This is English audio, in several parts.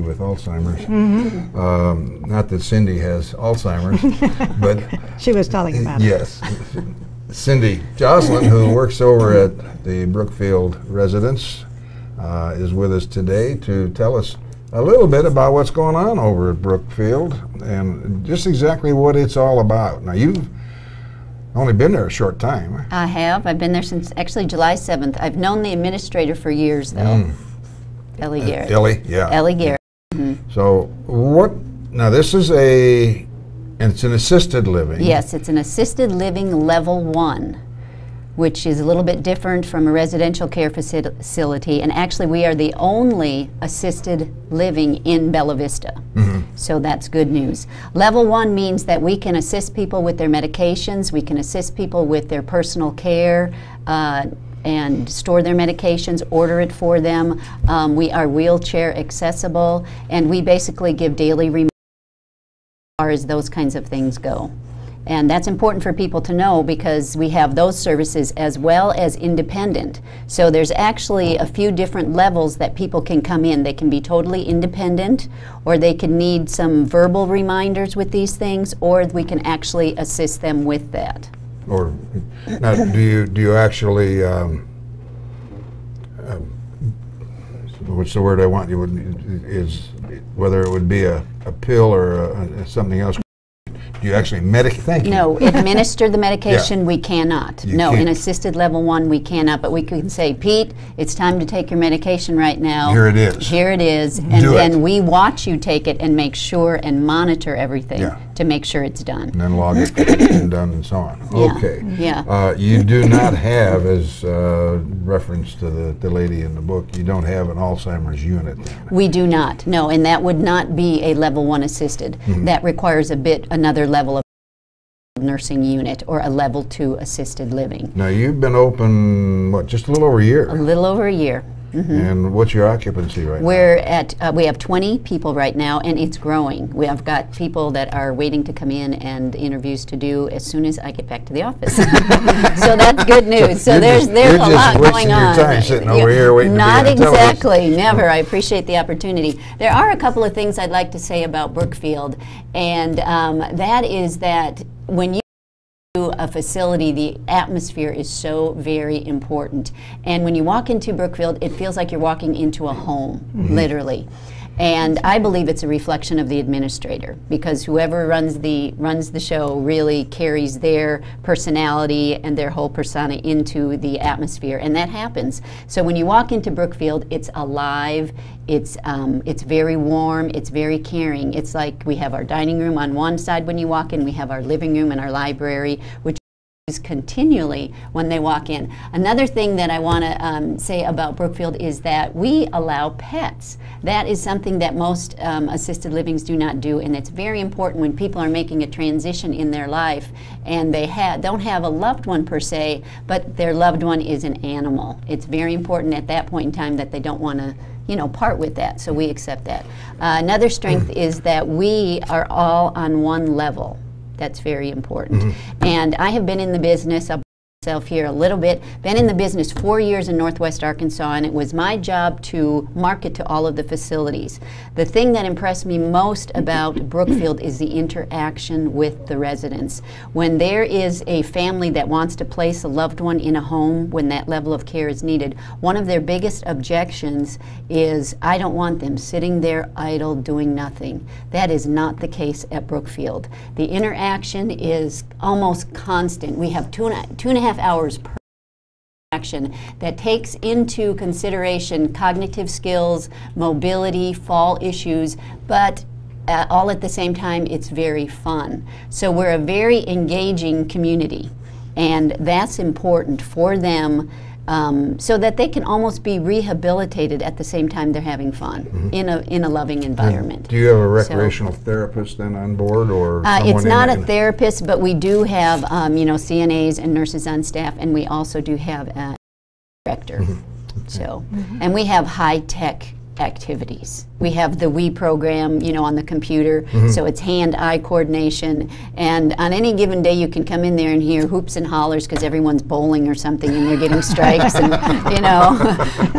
with Alzheimer's. Not that Cindy has Alzheimer's, but she was telling about it. Yes. Cindy Jocelyn, who works over at the Brookfield residence, is with us today to tell us a little bit about what's going on over at Brookfield and just exactly what it's all about. Now, you've only been there a short time. I have. I've been there since actually July 7th. I've known the administrator for years, though. Ellie Garrett. Ellie, yeah. Ellie Garrett. So now this is it's an assisted living. Yes, it's an assisted living level 1, which is a little bit different from a residential care facility. And actually, we are the only assisted living in Bella Vista. So that's good news. Level 1 means that we can assist people with their medications, we can assist people with their personal care, and store their medications, order it for them. We are wheelchair accessible, and we basically give daily reminders as far as those kinds of things go. And that's important for people to know because we have those services as well as independent. So there's actually a few different levels that people can come in. They can be totally independent, or they can need some verbal reminders with these things, or we can actually assist them with that. Or now, do you actually what's the word I want? Is whether it would be a pill or something else? Do you actually medicate? Thank you. No, administer the medication. We cannot. You no, can't. in assisted level 1 we cannot. But we can say, Pete, it's time to take your medication right now. Here it is. Here it is, and then we watch you take it and make sure and monitor everything to make sure it's done. And then log it and done and so on. Okay. Yeah. You do not have, as reference to the lady in the book, you don't have an Alzheimer's unit then. We do not. No, and that would not be a level 1 assisted. That requires another level of nursing unit or a level 2 assisted living. Now, you've been open, what, just a little over a year? A little over a year. And what's your occupancy right now? We're at, we have 20 people right now, and it's growing. We have got people that are waiting to come in and interviews to do as soon as I get back to the office. So that's good news. So there's a lot going on. You're just wasting your time sitting over here waiting to be Not on exactly, television. never. I appreciate the opportunity. There are a couple of things I'd like to say about Brookfield, and that is that when you a facility, the atmosphere is so very important. And when you walk into Brookfield, it feels like you're walking into a home, literally. And I believe it's a reflection of the administrator, because whoever runs the show really carries their personality and their whole persona into the atmosphere, and that happens. So when you walk into Brookfield, it's alive, it's very warm, it's very caring. It's like we have our dining room on one side when you walk in, we have our living room and our library, which continually when they walk in. Another thing that I want to say about Brookfield is that we allow pets. That is something that most assisted livings do not do, and it's very important when people are making a transition in their life and they don't have a loved one per se, but their loved one is an animal. It's very important at that point in time that they don't want to part with that, so we accept that. Another strength is that we are all on one level. That's very important. And I have been in the business, I'll put myself here a little bit, been in the business 4 years in Northwest Arkansas, and it was my job to market to all of the facilities. The thing that impressed me most about Brookfield is the interaction with the residents. When there is a family that wants to place a loved one in a home when that level of care is needed, one of their biggest objections is, I don't want them sitting there idle doing nothing. That is not the case at Brookfield. The interaction is almost constant. We have two and a half hours per action that takes into consideration cognitive skills, mobility, fall issues, but all at the same time it's very fun. So we're a very engaging community, and that's important for them so that they can almost be rehabilitated at the same time they're having fun in a loving environment. Do you have a recreational therapist then on board, or it's not a therapist, but we do have CNAs and nurses on staff, and we also do have a director. So, and we have high-tech activities. We have the WE program, on the computer, so it's hand-eye coordination, and on any given day you can come in there and hear hoops and hollers because everyone's bowling or something and they're getting strikes, and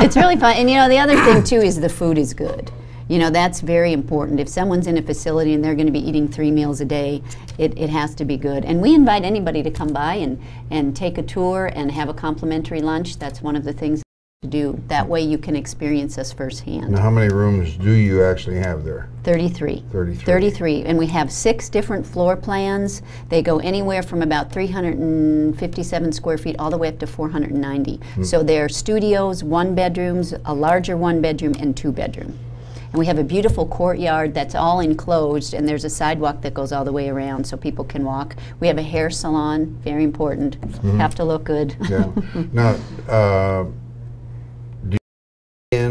it's really fun. And the other thing too is the food is good. You know, that's very important. If someone's in a facility and they're going to be eating 3 meals a day, it has to be good. And we invite anybody to come by and take a tour and have a complimentary lunch. That's one of the things to do. That way you can experience us firsthand. Now, how many rooms do you actually have there? 33. 33. And we have 6 different floor plans. They go anywhere from about 357 square feet all the way up to 490. So they're studios, 1-bedrooms, a larger 1-bedroom, and 2-bedroom. And we have a beautiful courtyard that's all enclosed, and there's a sidewalk that goes all the way around so people can walk. We have a hair salon, very important. Have to look good. Yeah. Now,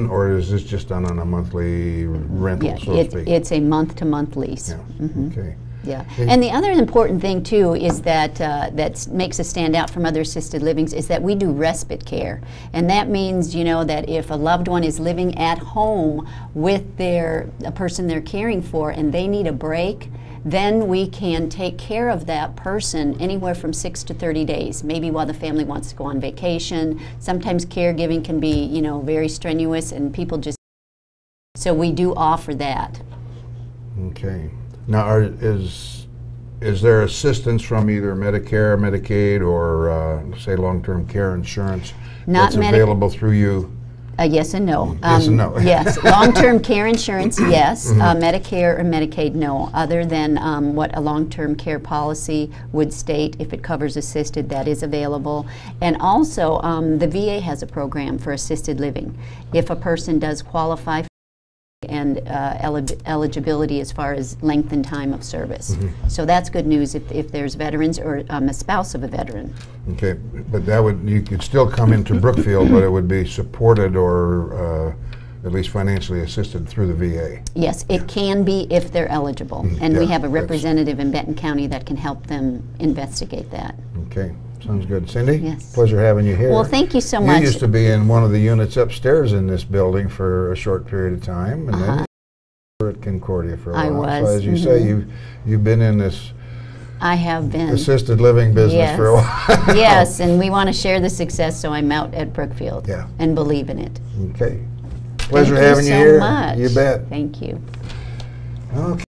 or is this just done on a monthly rental, Yeah, so to speak? it's a month-to-month lease. Yeah. Okay. Yeah, and the other important thing too is that that makes us stand out from other assisted livings is that we do respite care, and that means, you know, that if a loved one is living at home with a person they're caring for and they need a break, then we can take care of that person anywhere from 6 to 30 days, maybe while the family wants to go on vacation. Sometimes caregiving can be, you know, very strenuous and people just, so we do offer that. Okay. Now, is there assistance from either Medicare, Medicaid, or say long-term care insurance that's available through you? Yes and no. Yes and no. Yes. Long-term care insurance, yes. Medicare or Medicaid, no. Other than what a long-term care policy would state, if it covers assisted, that is available. And also, the VA has a program for assisted living. If a person does qualify for and eligibility as far as length and time of service. So that's good news if there's veterans or a spouse of a veteran. Okay, but you could still come into Brookfield, but it would be supported or at least financially assisted through the VA. Yes, it can be if they're eligible. And we have a representative in Benton County that can help them investigate that. Okay. Sounds good. Cindy? Yes. Pleasure having you here. Well, thank you so much. You used to be in one of the units upstairs in this building for a short period of time, and then you were at Concordia for a while. I was. So as you say, you've been in this I have been. assisted living business for a while. Yes, and we want to share the success, so I'm out at Brookfield and believe in it. Okay. Pleasure having you here. Thank you so much. You bet. Thank you. Okay.